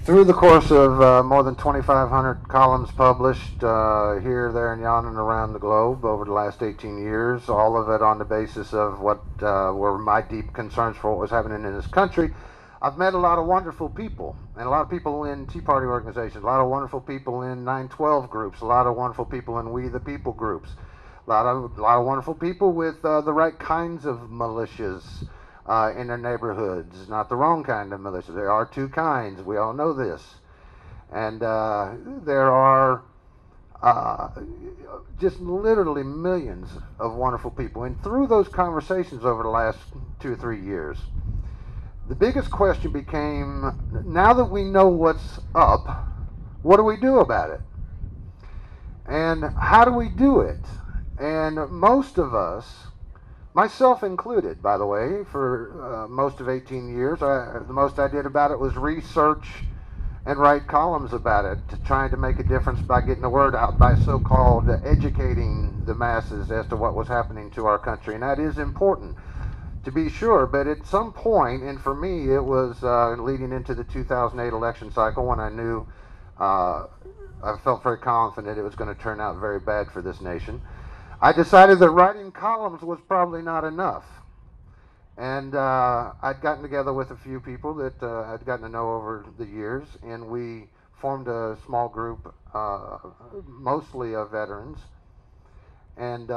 Through the course of more than 2,500 columns published here, there, and yonder, and around the globe over the last 18 years, all of it on the basis of what were my deep concerns for what was happening in this country, I've met a lot of wonderful people, and a lot of people in Tea Party organizations, a lot of wonderful people in 912 groups, a lot of wonderful people in We the People groups, a lot of wonderful people with the right kinds of militias in their neighborhoods, not the wrong kind of militias. There are two kinds. We all know this. And there are just literally millions of wonderful people. And through those conversations over the last 2 or 3 years, the biggest question became, now that we know what's up, what do we do about it? And how do we do it? And most of us, myself included, by the way, for most of 18 years, the most I did about it was research and write columns about it, trying to make a difference by getting the word out, by so-called educating the masses as to what was happening to our country. And that is important, to be sure. But at some point, and for me it was leading into the 2008 election cycle, when I knew, I felt very confident it was going to turn out very bad for this nation, I decided that writing columns was probably not enough. And I'd gotten together with a few people that I'd gotten to know over the years, and we formed a small group, mostly of veterans, and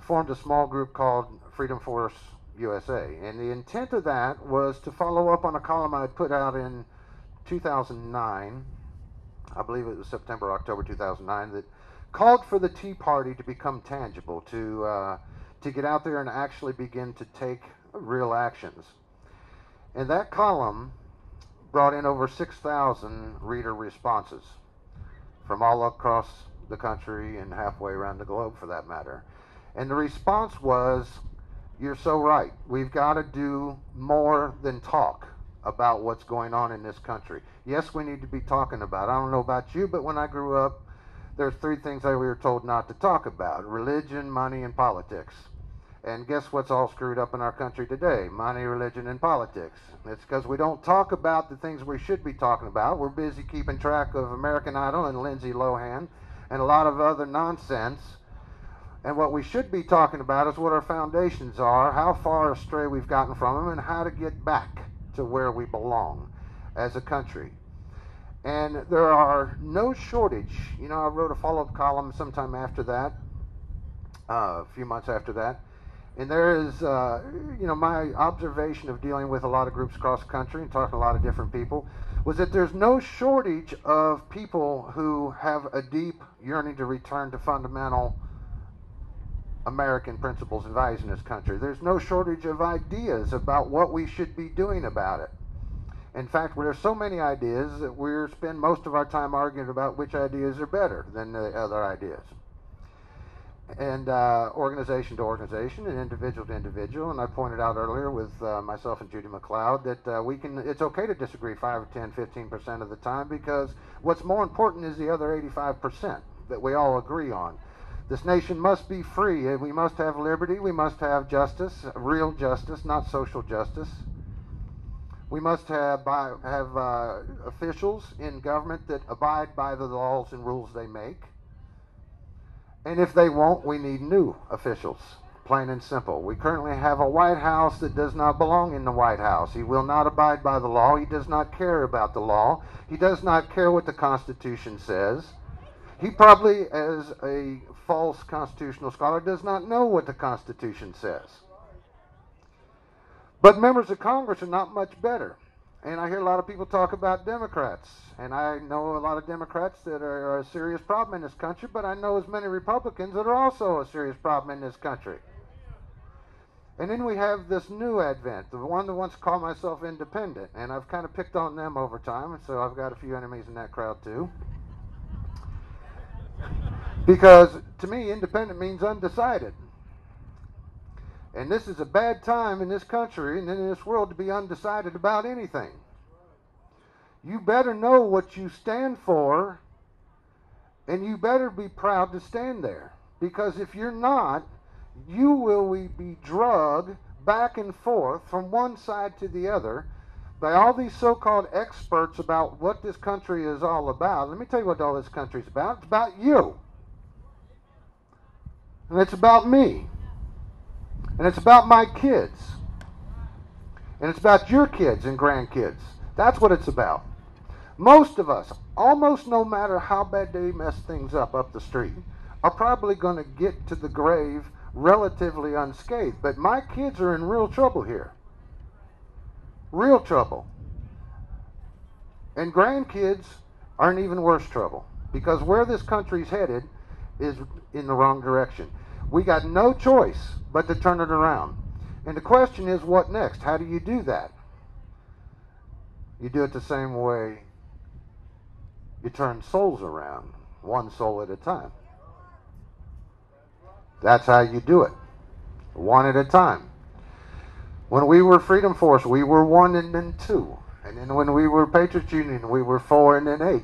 formed a small group called Freedom Force USA. And the intent of that was to follow up on a column I had put out in 2009, I believe it was September, October 2009, that called for the Tea Party to become tangible, to get out there and actually begin to take real actions. And that column brought in over 6,000 reader responses from all across the country and halfway around the globe, for that matter. And the response was, "You're so right. We've got to do more than talk about what's going on in this country. Yes, we need to be talking about it. I don't know about you, but when I grew up, there's three things that we were told not to talk about: religion, money, and politics. And guess what's all screwed up in our country today? Money, religion, and politics. It's because we don't talk about the things we should be talking about. We're busy keeping track of American Idol and Lindsay Lohan and a lot of other nonsense. And what we should be talking about is what our foundations are, how far astray we've gotten from them, and how to get back to where we belong as a country." And there are no shortage. You know, I wrote a follow-up column sometime after that, a few months after that. And there is, my observation of dealing with a lot of groups across the country and talking to a lot of different people was that there's no shortage of people who have a deep yearning to return to fundamental American principles and values in this country. There's no shortage of ideas about what we should be doing about it. In fact, there's so many ideas that we spend most of our time arguing about which ideas are better than the other ideas. And organization to organization and individual to individual. And I pointed out earlier with myself and Judy McLeod that it's okay to disagree 5 or 10, 15% of the time, because what's more important is the other 85% that we all agree on. This nation must be free, and we must have liberty, we must have justice, real justice, not social justice. We must have officials in government that abide by the laws and rules they make. And if they won't, we need new officials, plain and simple. We currently have a White House that does not belong in the White House. He will not abide by the law. He does not care about the law. He does not care what the Constitution says. He probably, as a false constitutional scholar, does not know what the Constitution says. But members of Congress are not much better. And I hear a lot of people talk about Democrats. And I know a lot of Democrats that are a serious problem in this country, but I know as many Republicans that are also a serious problem in this country. And then we have this new advent, the one that wants to call myself independent. And I've kind of picked on them over time, and so I've got a few enemies in that crowd too. Because to me, independent means undecided. And this is a bad time in this country and in this world to be undecided about anything. You better know what you stand for, and you better be proud to stand there. Because if you're not, you will be drugged back and forth from one side to the other by all these so-called experts about what this country is all about. Let me tell you what all this country is about. It's about you. And it's about me. And it's about my kids. And it's about your kids and grandkids. That's what it's about. Most of us, almost no matter how bad they mess things up the street, are probably going to get to the grave relatively unscathed. But my kids are in real trouble here. Real trouble. And grandkids are in even worse trouble, because where this country's headed is in the wrong direction. We got no choice but to turn it around. And the question is, what next? How do you do that? You do it the same way you turn souls around, one soul at a time. That's how you do it, one at a time. When we were Freedom Force, we were 1 and then 2. And then when we were Patriots Union, we were 4 and then 8.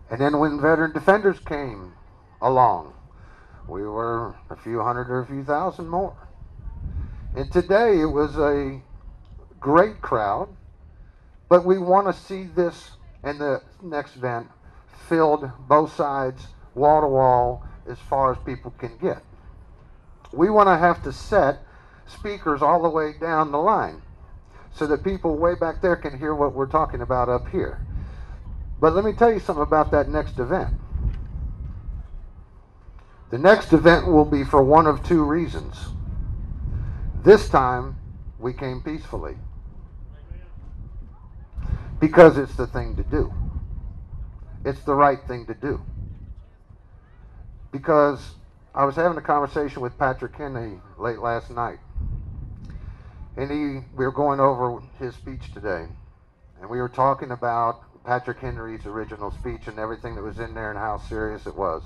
And then when Veteran Defenders came along, we were a few hundred or a few thousand more. And today it was a great crowd, but we want to see this and the next event filled both sides, wall to wall, as far as people can get. We want to have to set speakers all the way down the line so that people way back there can hear what we're talking about up here. But let me tell you something about that next event. The next event will be for one of two reasons. This time, we came peacefully. Because it's the thing to do. It's the right thing to do. Because I was having a conversation with Patrick Henry late last night. And we were going over his speech today. And we were talking about Patrick Henry's original speech and everything that was in there and how serious it was.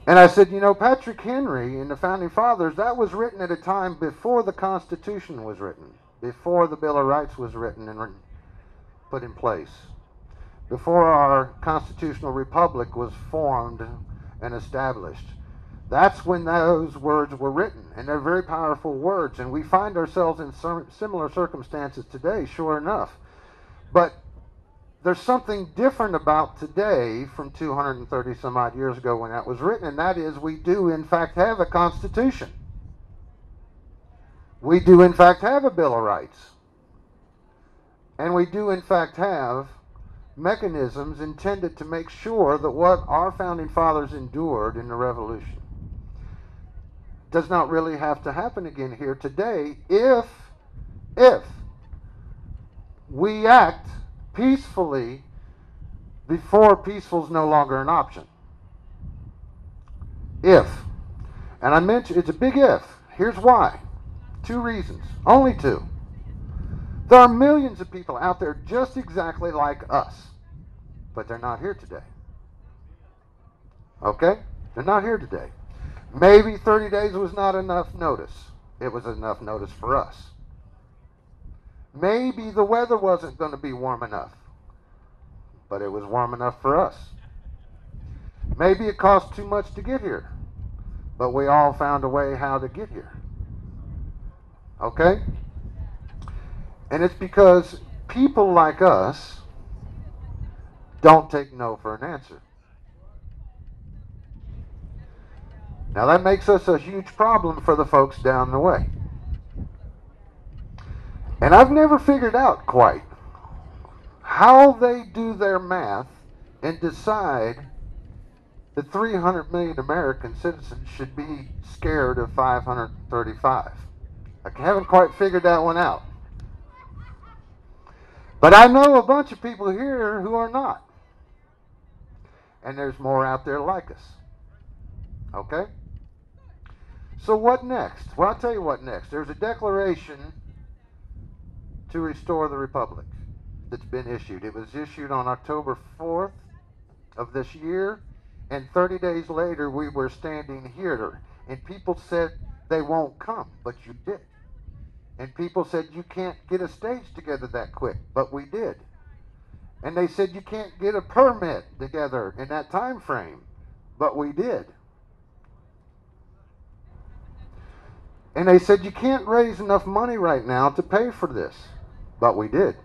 And I said, you know, Patrick Henry and the Founding Fathers, that was written at a time before the Constitution was written, before the Bill of Rights was written and put in place, before our constitutional republic was formed and established. That's when those words were written, and they're very powerful words, and we find ourselves in similar circumstances today, sure enough. But there's something different about today from 230 some odd years ago when that was written, and that is we do in fact have a Constitution. We do in fact have a Bill of Rights. And we do in fact have mechanisms intended to make sure that what our Founding Fathers endured in the Revolution does not really have to happen again here today if we act peacefully before peaceful is no longer an option. If. And I mentioned it's a big if. Here's why. 2 reasons. Only 2. There are millions of people out there just exactly like us, but they're not here today. Okay? They're not here today. Maybe 30 days was not enough notice. It was enough notice for us. Maybe the weather wasn't going to be warm enough, but it was warm enough for us. Maybe it cost too much to get here, but we all found a way how to get here. Okay? And it's because people like us don't take no for an answer. Now that makes us a huge problem for the folks down the way. And I've never figured out quite how they do their math and decide that 300 million American citizens should be scared of 535. I haven't quite figured that one out. But I know a bunch of people here who are not. And there's more out there like us. Okay? So what next? Well, I'll tell you what next. There's a declaration to restore the Republic that's been issued. It was issued on October 4th of this year, and 30 days later we were standing here, and people said they won't come, but you did. And people said you can't get a stage together that quick, but we did. And they said you can't get a permit together in that time frame, but we did. And they said, you can't raise enough money right now to pay for this. But we did.